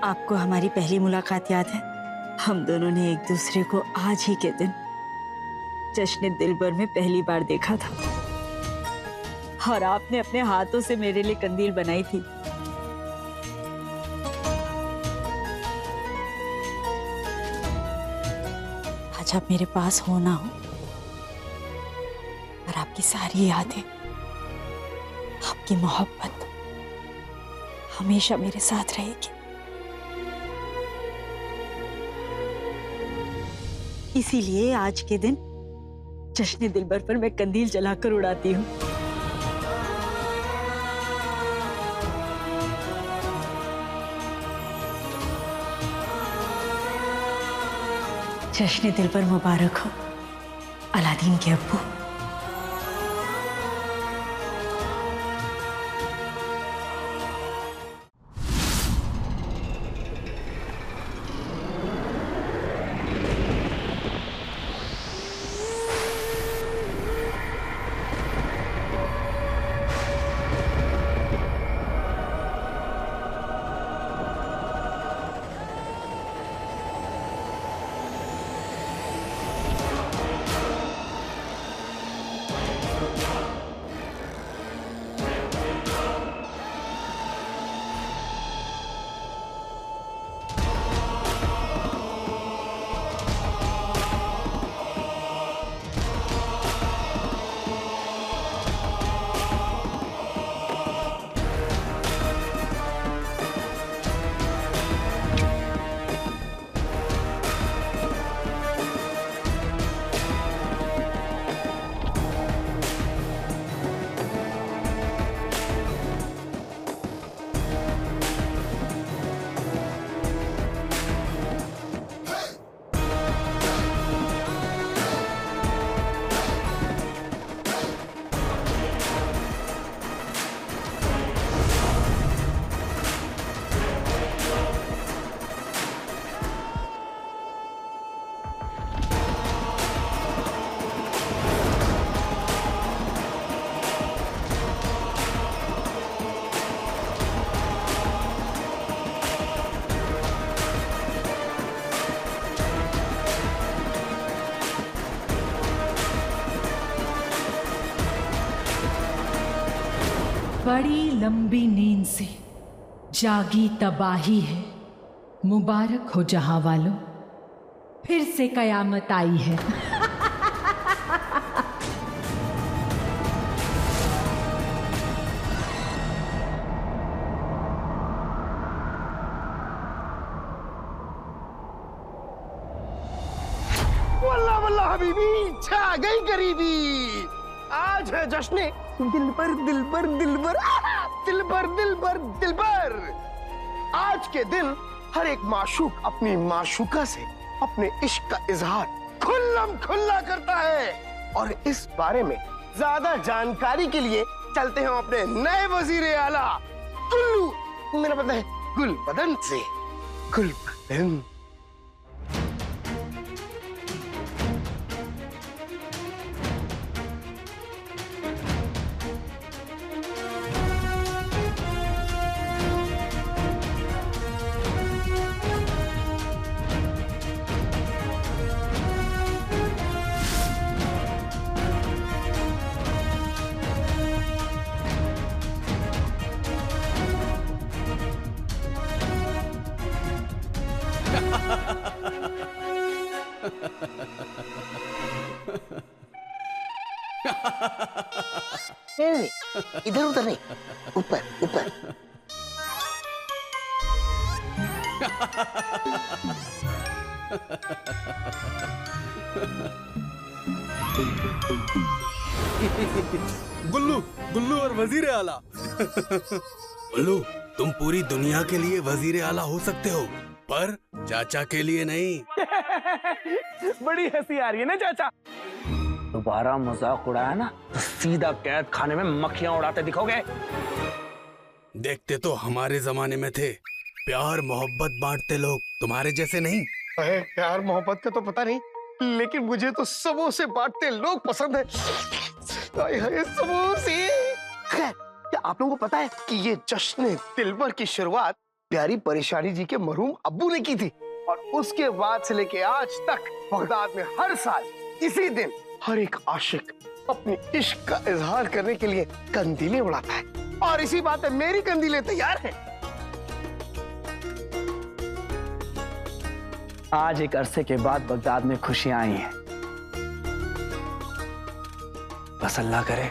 आपको हमारी पहली मुलाकात याद है? हम दोनों ने एक दूसरे को आज ही के दिन जश्न दिलबर में पहली बार देखा था और आपने अपने हाथों से मेरे लिए कंदील बनाई थी। आज आप मेरे पास हो ना हो, और आपकी सारी यादें, आपकी मोहब्बत हमेशा मेरे साथ रहेगी। इसीलिए आज के दिन जश्न दिलबर पर मैं कंदील जलाकर उड़ाती हूँ। जश्न दिलबर मुबारक हो अलादीन के अब्बू। बड़ी लंबी नींद से जागी तबाही है, मुबारक हो जहां वालों, फिर से कयामत आई है। वल्लाह वल्लाह हबीबी, छा गई गरीबी। आज है जश्न दिलबर दिलबर दिलबर दिलबर दिलबर दिलबर। आज के दिन हर एक माशूक अपनी माशूका से अपने इश्क का इजहार खुल्लम खुल्ला करता है। और इस बारे में ज्यादा जानकारी के लिए चलते हैं अपने नए वजीर आला गुल्लू, मेरा पता है गुलबदन से। गुलबदन इधर उधर नहीं, ऊपर ऊपर। गुल्लू, गुल्लू और वजीर आला। गुल्लू, तुम पूरी दुनिया के लिए वजीर आला हो सकते हो, पर चाचा के लिए नहीं। बड़ी हंसी आ रही है ना चाचा? दोबारा मजाक उड़ाया ना तो सीधा कैद खाने में मक्खियां उड़ाते दिखोगे। देखते तो हमारे जमाने में थे, प्यार मोहब्बत बांटते लोग, तुम्हारे जैसे नहीं। अरे प्यार मोहब्बत का तो पता नहीं, लेकिन मुझे तो समोसे बांटते लोग पसंद है। समोसे। खैर, क्या आप लोगों को पता है कि ये जश्न दिलबर की शुरुआत प्यारी परेशानी जी के मरहूम अब्बू ने की थी। और उसके बाद से लेके आज तक बगदाद में हर साल इसी दिन हर एक आशिक अपने इश्क का इजहार करने के लिए कंदीलें उड़ाता है। और इसी बात पे मेरी कंदीलें तैयार हैं। आज एक अरसे के बाद बगदाद में खुशियां आई हैं। बस अल्लाह करे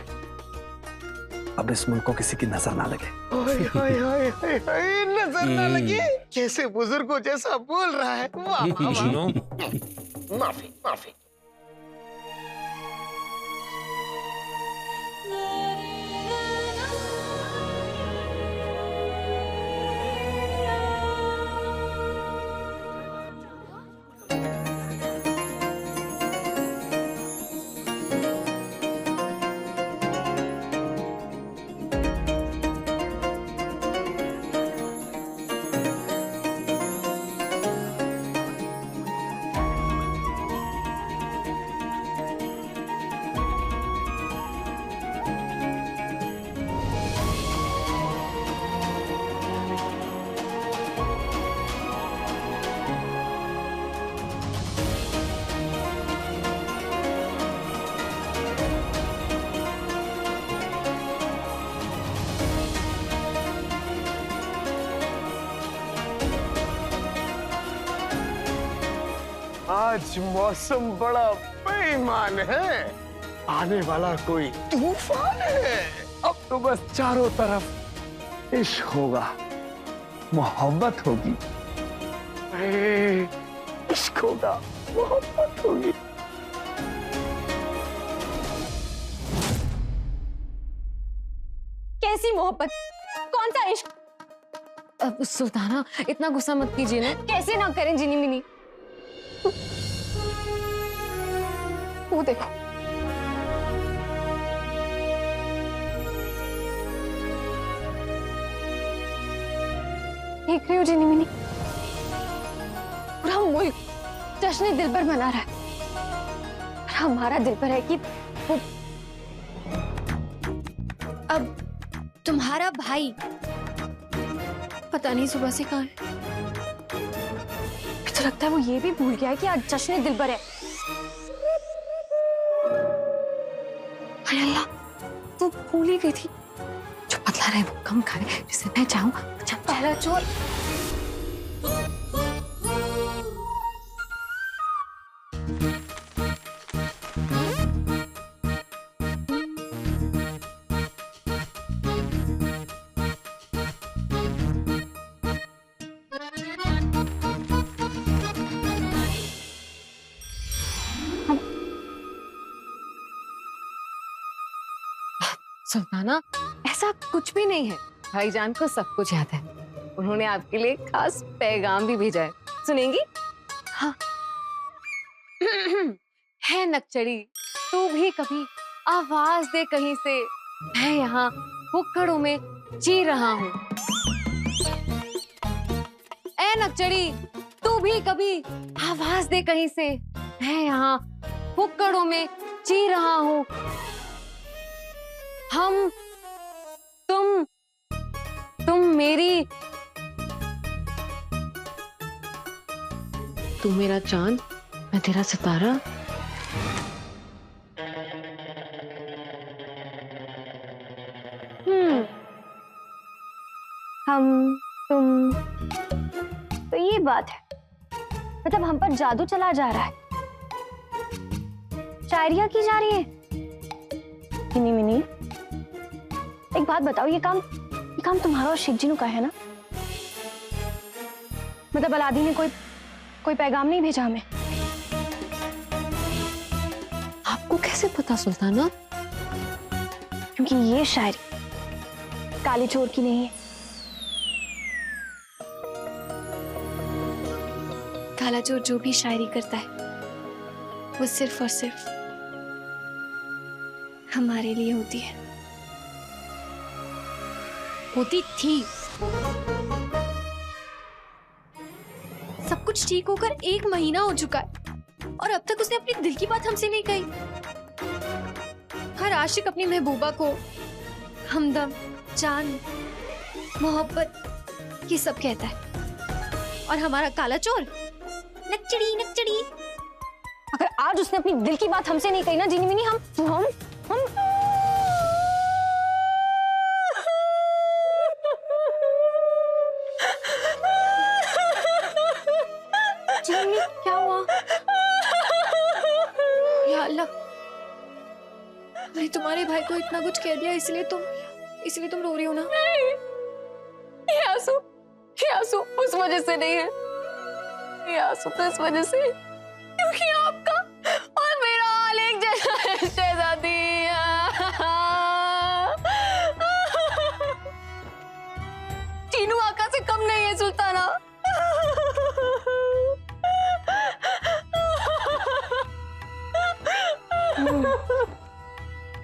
अब इस मुल्क को किसी की नजर ना लगे। हाय हाय हाय हाय हाय, नजर ना लगे। कैसे बुजुर्गों जैसा बोल रहा है। वाह वाह वाह। माफी माफी। आज मौसम बड़ा बेईमान है। आने वाला कोई तूफान है। अब तो बस चारों तरफ इश्क होगा, मोहब्बत होगी। इश्क होगा, मोहब्बत होगी। कैसी मोहब्बत, कौन सा इश्क? अब सुल्ताना इतना गुस्सा मत कीजिए ना। कैसे ना करें जिनी मिनी। वो देखो, देख रही हो जिनी मिनी, पूरा मुल्क जश्न दिलबर मना रहा है। और हमारा दिल पर है कि वो अब तुम्हारा भाई पता नहीं सुबह से कहाँ है। तो लगता है वो ये भी भूल गया है कि आज जश्न दिलबर है। हाय अल्लाह, वो भूल ही गई थी। जो बदला रहे वो कम खाए, जिससे मैं चाहूं अच्छा पहला चोर। सुल्ताना, ऐसा कुछ भी नहीं है। भाईजान को सब कुछ याद है। उन्होंने आपके लिए खास पैगाम भी भेजा है, सुनेंगी? हाँ। है नकचड़ी, तू भी कभी आवाज दे कहीं से, मैं यहाँ हुक्कड़ों में जी रहा हूँ। ऐ नकचड़ी, तू भी कभी आवाज दे कहीं से, मैं यहाँ हुक्कड़ों में जी रहा हूँ। हम तुम मेरी, तू मेरा चांद, मैं तेरा सितारा। हम तुम, तो ये बात है। मतलब हम पर जादू चला जा रहा है, शायरिया की जा रही है। मिनी मिनी, एक बात बताओ, ये काम तुम्हारा और शेख जीनू का है ना? मतलब अलादीन ने कोई पैगाम नहीं भेजा हमें? आपको कैसे पता सुल्ताना? क्योंकि ये शायरी काले चोर की नहीं है। काला चोर जो भी शायरी करता है वो सिर्फ और सिर्फ हमारे लिए होती है, होती थी। सब कुछ ठीक होकर 1 महीना हो चुका है और अब तक उसने अपने दिल की बात हमसे नहीं कही। हर आशिक अपनी महबूबा को हमदम, जान, मोहब्बत ये सब कहता है। और हमारा काला चोर नकचड़ी नकचड़ी। अगर आज उसने अपनी दिल की बात हमसे नहीं कही ना जीनी मिनी, हम जीनी, क्या हुआ? या अल्लाह, मैंने तुम्हारे भाई को इतना कुछ कह दिया इसलिए तुम रो रही हो ना? ये आंसू उस वजह से नहीं है, ये आंसू तो इस वजह से क्योंकि आपका और मेरा हाल एक जैसा है शहजादी। चीनू आका से कम नहीं है सुल्ताना।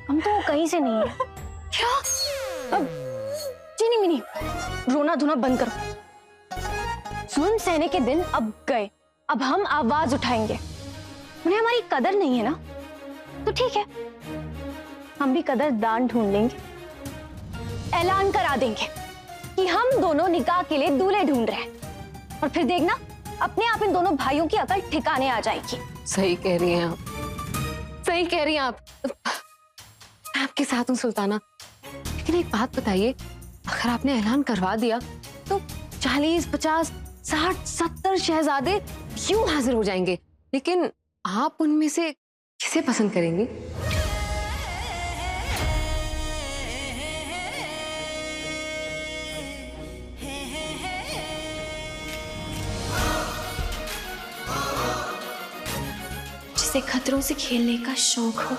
हम तो कहीं से नहीं है। क्या? अब चीनी मिनी, रोना धोना बंद करो। जुल्म सहने के दिन अब गए, अब हम आवाज उठाएंगे। उन्हें हमारी कदर नहीं है ना, तो ठीक है, हम भी कदरदान ढूंढ लेंगे, ऐलान करा देंगे कि हम दोनों निकाह के लिए दूल्हे ढूंढ रहे हैं, और फिर देखना अपने आप इन दोनों भाइयों की अकल ठिकाने आ जाएगी। सही कह रही हैं आप, सही कह रही हैं आप। मैं आपके साथ हूँ सुल्ताना, लेकिन एक बात बताइए, अगर आपने ऐलान करवा दिया तो 40, 50, 60, 70 शहजादे यूं हाजिर हो जाएंगे, लेकिन आप उनमें से किसे पसंद करेंगी? जिसे खतरों से खेलने का शौक हो।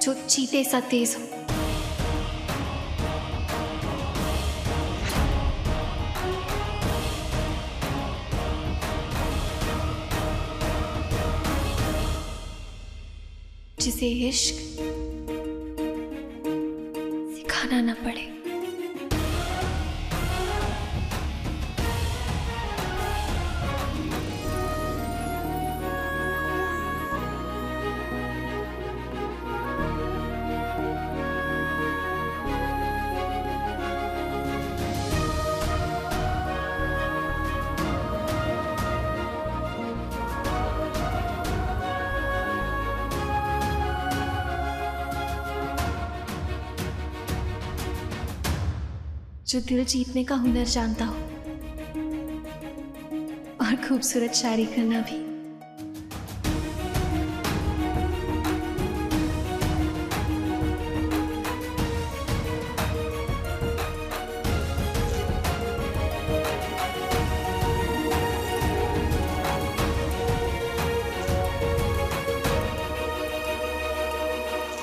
जो चीते सा तेज हो। जिसे इश्क सिखाना ना पड़े। जो दिल जीतने का हुनर जानता हो और खूबसूरत शायरी करना भी।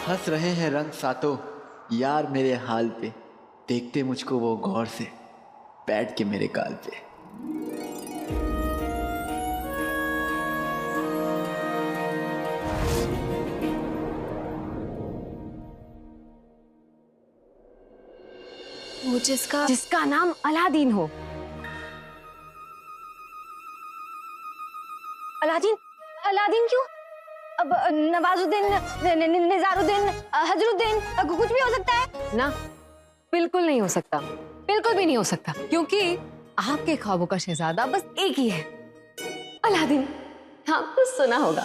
हंस रहे हैं रंग सातों यार मेरे हाल पे, देखते मुझको वो गौर से बैठ के मेरे गाल पे। वो जिसका नाम अलादीन हो। अलादीन क्यों? अब नवाजुद्दीन, निजारुद्दीन, हजरुद्दीन, कुछ भी हो सकता है ना? बिल्कुल नहीं हो सकता, बिल्कुल भी नहीं हो सकता, क्योंकि आपके ख्वाबों का शहजादा बस एक ही है, अलादीन। आपको सुना होगा।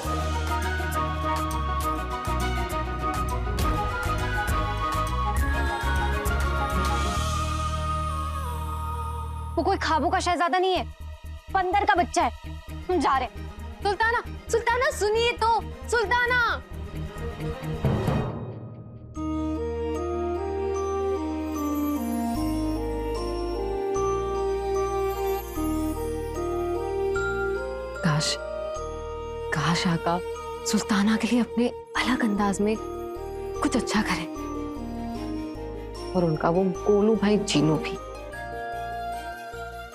वो कोई ख्वाबों का शहजादा नहीं है, बंदर का बच्चा है। हम जा रहे हैं। सुल्ताना सुनिए तो, सुल्ताना। काश आका सुल्ताना के लिए अपने अलग अंदाज में कुछ अच्छा करे, और उनका वो गोलू भाई जीनू भी।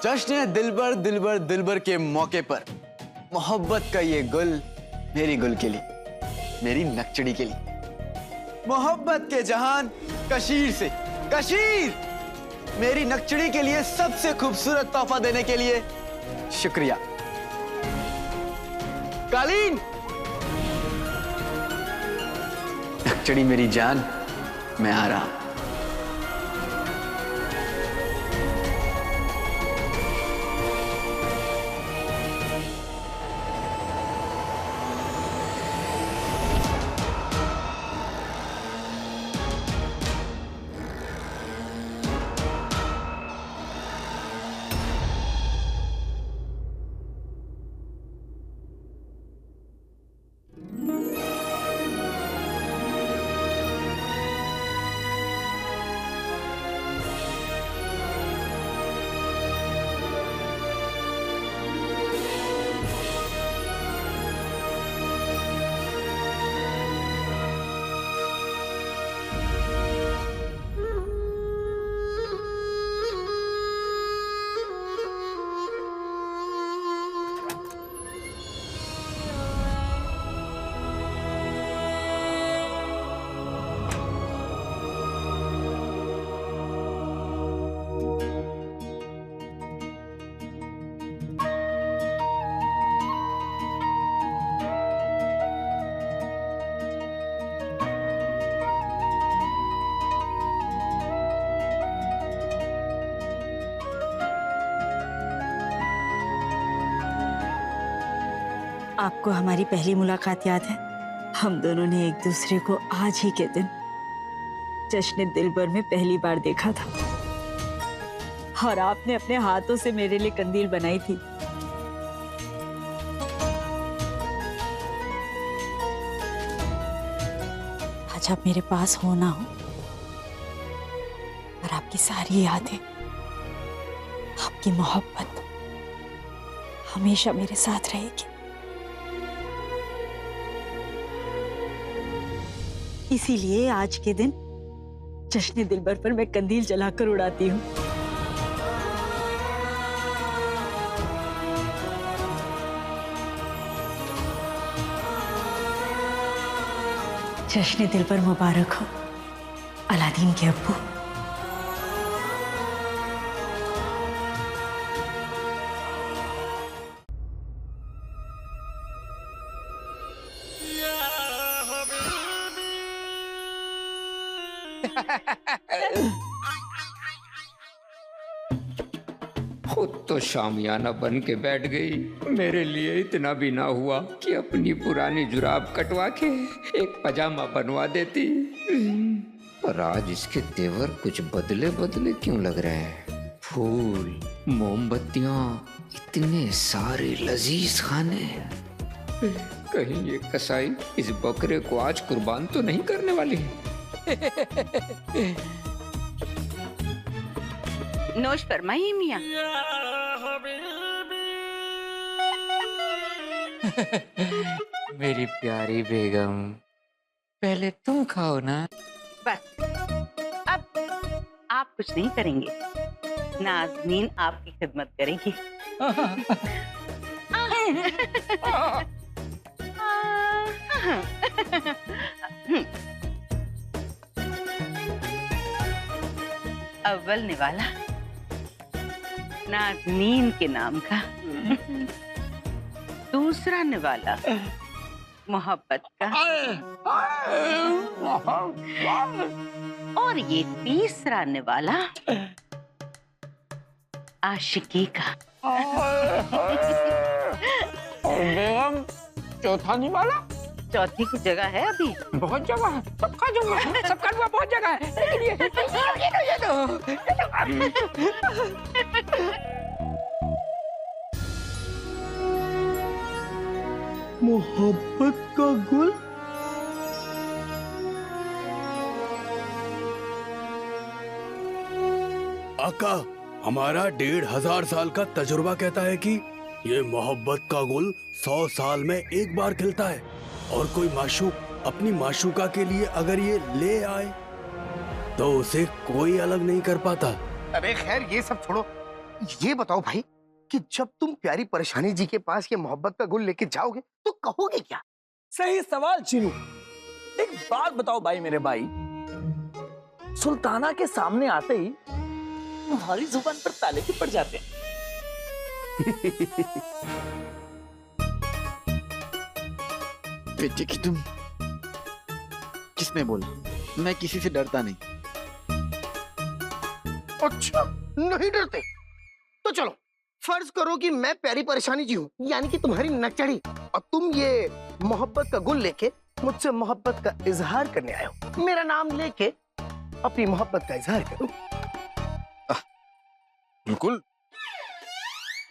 जश्न दिलबर दिलबर दिलबर के मौके पर मोहब्बत का ये गुल मेरी गुल के लिए, मेरी नकचड़ी के लिए। मोहब्बत के जहान कशीर से। कशीर, मेरी नकचड़ी के लिए सबसे खूबसूरत तोहफा देने के लिए शुक्रिया। कालीन, नकचड़ी मेरी जान, मैं आ रहा। आपको हमारी पहली मुलाकात याद है? हम दोनों ने एक दूसरे को आज ही के दिन जश्न दिलबर में पहली बार देखा था और आपने अपने हाथों से मेरे लिए कंदील बनाई थी। आज आप मेरे पास हो ना हो, और आपकी सारी यादें, आपकी मोहब्बत हमेशा मेरे साथ रहेगी। इसीलिए आज के दिन जश्न दिलबर पर मैं कंदील जलाकर उड़ाती हूँ। जश्न दिलबर मुबारक हो अलादीन के अब्बू। खुद तो शामियाना बन के बैठ गई, मेरे लिए इतना भी ना हुआ कि अपनी पुरानी जुराब कटवा के एक पजामा बनवा देती। पर आज इसके तेवर कुछ बदले बदले क्यों लग रहे हैं? फूल, मोमबत्तियां, इतने सारे लजीज खाने। कहीं ये कसाई इस बकरे को आज कुर्बान तो नहीं करने वाली? नोश फरमाइए मियाँ। मेरी प्यारी बेगम, पहले तुम खाओ ना। बस अब आप कुछ नहीं करेंगे, नाज़नीन आपकी खिदमत करेंगी। अव्वल निवाला नाज़नीन के नाम का, दूसरा निवाला मोहब्बत का, और ये तीसरा निवाला आशिकी का। और बेगम चौथा निवाला? चौथी की जगह है अभी, बहुत जगह है, सबका जगह है, सबका जगह बहुत जगह है। लेकिन ये मोहब्बत का गुल। आका, हमारा 1500 साल का तजुर्बा कहता है कि ये मोहब्बत का गुल 100 साल में एक बार खिलता है, और कोई माशूक अपनी माशूका के लिए अगर ये ले आए तो उसे कोई अलग नहीं कर पाता। अरे खैर ये सब छोड़ो, ये बताओ भाई कि जब तुम प्यारी परेशानी जी के पास ये मोहब्बत का गुल लेके जाओगे तो कहोगे क्या? सही सवाल चीनू। एक बात बताओ भाई, मेरे भाई, सुल्ताना के सामने आते ही तुम्हारी जुबान पर ताले क्यों पड़ जाते हैं? बेटे की तुम किसमें बोल? मैं किसी से डरता नहीं। अच्छा, नहीं डरते? तो चलो फर्ज करो कि मैं प्यारी परेशानी जी हूँ, यानी कि तुम्हारी नकचड़ी, और तुम ये मोहब्बत का गुल लेके मुझसे मोहब्बत का इजहार करने आए हो। मेरा नाम लेके अपनी मोहब्बत का इजहार करो। बिल्कुल।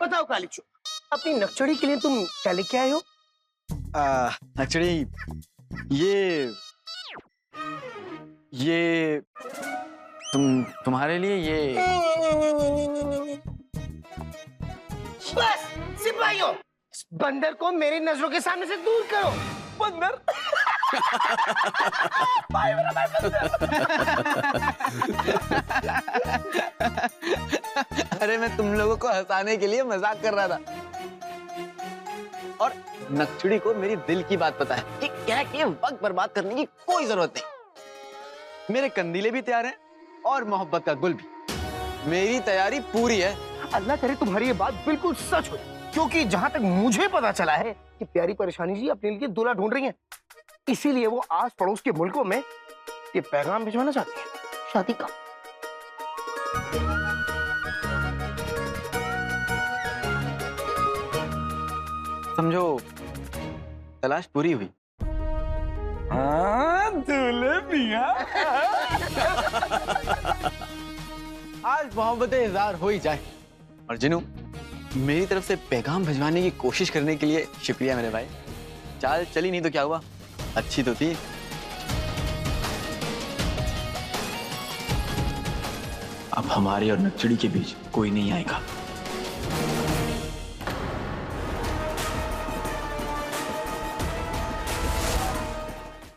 बताओ कालीचू, अपनी नकचड़ी के लिए तुम क्या लेके आए हो? एक्चुअली ये तुम्हारे लिए ये। बस सिपाहियों, इस बंदर को मेरी नजरों के सामने से दूर करो। बंदर? भाई मेरा भाई बंदर। अरे मैं तुम लोगों को हंसाने के लिए मजाक कर रहा था, और नकचड़ी को मेरी दिल की बात पता है कि कह के वक्त बर्बाद करने की कोई जरूरत नहीं। मेरे कंदीले भी तैयार हैं और मोहब्बत का गुल भी। मेरी तैयारी पूरी है। अल्लाह करे तुम्हारी ये बात बिल्कुल सच हो, क्योंकि जहां तक मुझे पता चला है कि प्यारी परेशानी जी अपने लिए दूल्हा ढूंढ रही हैं, इसीलिए वो आस पड़ोस के मुल्कों में ये पैगाम भिजवाना चाहती है शादी का। समझो तलाश पूरी हुई। दूल्हे मियां। आज मोहब्बत इज़हार हो ही जाए। और जिनू, मेरी तरफ से पैगाम भिजवाने की कोशिश करने के लिए शुक्रिया मेरे भाई। चाल चली नहीं तो क्या हुआ, अच्छी तो थी। अब हमारे और नकचड़ी के बीच कोई नहीं आएगा।